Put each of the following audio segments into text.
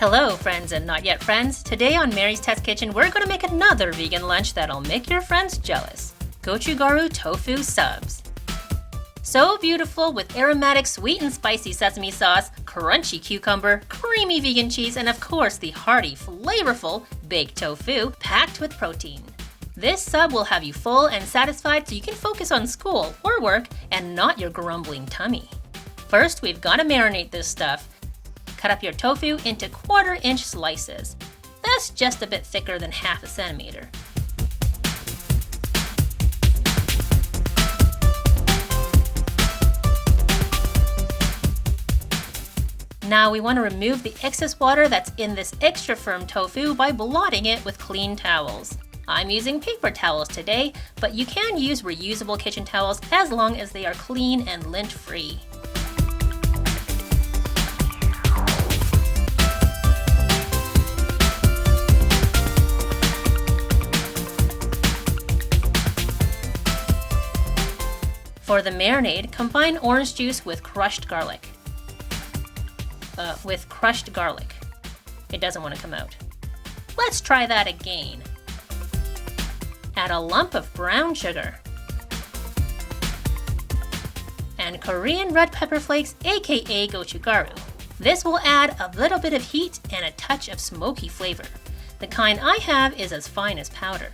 Hello friends and not yet friends. Today on Mary's Test Kitchen we're going to make another vegan lunch that'll make your friends jealous. Gochugaru Tofu Subs. So beautiful with aromatic sweet and spicy sesame sauce, crunchy cucumber, creamy vegan cheese, and of course the hearty, flavorful baked tofu packed with protein. This sub will have you full and satisfied so you can focus on school or work and not your grumbling tummy. First, we've got to marinate this stuff. Cut up your tofu into 1/4-inch slices. That's just a bit thicker than 1/2 centimeter. Now we want to remove the excess water that's in this extra firm tofu by blotting it with clean towels. I'm using paper towels today, but you can use reusable kitchen towels as long as they are clean and lint-free. For the marinade, combine orange juice with crushed garlic. It doesn't want to come out. Let's try that again. Add a lump of brown sugar. And Korean Red Pepper Flakes, aka Gochugaru. This will add a little bit of heat and a touch of smoky flavor. The kind I have is as fine as powder.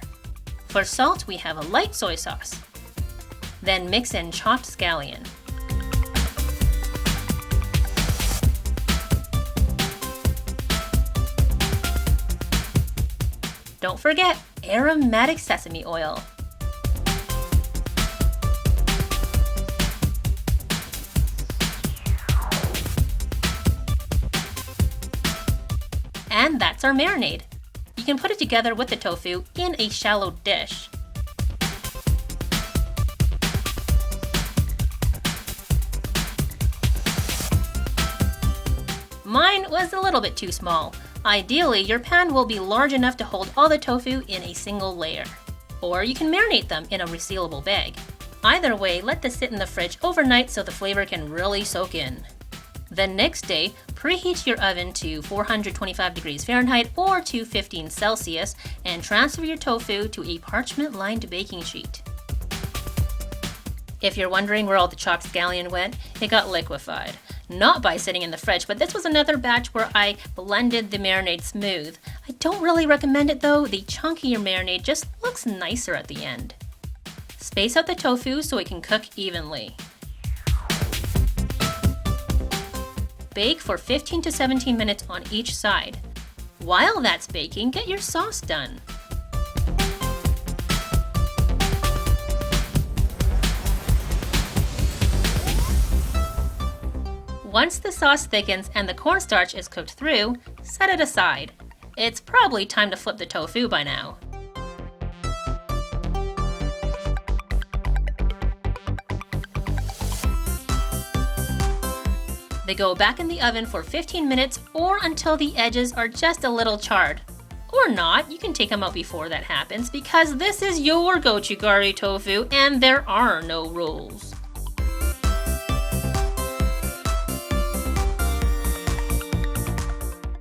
For salt, we have a light soy sauce. Then mix in chopped scallion. Don't forget aromatic sesame oil. And that's our marinade. You can put it together with the tofu in a shallow dish. Mine was a little bit too small. Ideally, your pan will be large enough to hold all the tofu in a single layer. Or you can marinate them in a resealable bag. Either way, let this sit in the fridge overnight so the flavor can really soak in. The next day, preheat your oven to 425 degrees Fahrenheit or 215 Celsius and transfer your tofu to a parchment-lined baking sheet. If you're wondering where all the chopped scallion went, it got liquefied. Not by sitting in the fridge, but this was another batch where I blended the marinade smooth. I don't really recommend it though. The chunkier marinade just looks nicer at the end. Space out the tofu so it can cook evenly. Bake for 15 to 17 minutes on each side. While that's baking, get your sauce done. Once the sauce thickens and the cornstarch is cooked through, set it aside. It's probably time to flip the tofu by now. They go back in the oven for 15 minutes or until the edges are just a little charred. Or not, you can take them out before that happens because this is your Gochugaru tofu and there are no rules.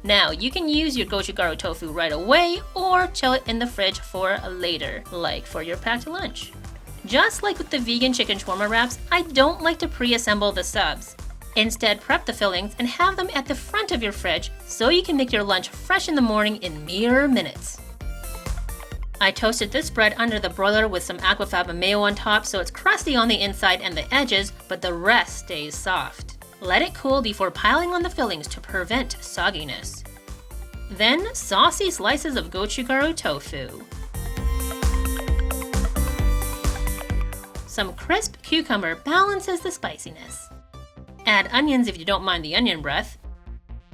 Now, you can use your Gochugaru tofu right away or chill it in the fridge for later, like for your packed lunch. Just like with the vegan chicken shawarma wraps, I don't like to pre-assemble the subs. Instead, prep the fillings and have them at the front of your fridge so you can make your lunch fresh in the morning in mere minutes. I toasted this bread under the broiler with some aquafaba mayo on top so it's crusty on the inside and the edges, but the rest stays soft. Let it cool before piling on the fillings to prevent sogginess. Then, saucy slices of Gochugaru tofu. Some crisp cucumber balances the spiciness. Add onions if you don't mind the onion breath.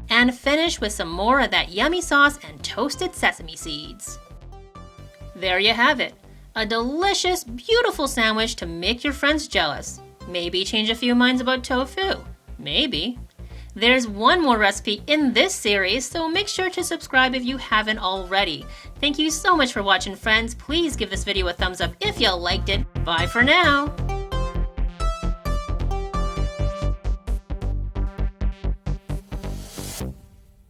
And finish with some more of that yummy sauce and toasted sesame seeds. There you have it. A delicious, beautiful sandwich to make your friends jealous. Maybe change a few minds about tofu. Maybe. There's one more recipe in this series, so make sure to subscribe if you haven't already. Thank you so much for watching, friends. Please give this video a thumbs up if you liked it. Bye for now.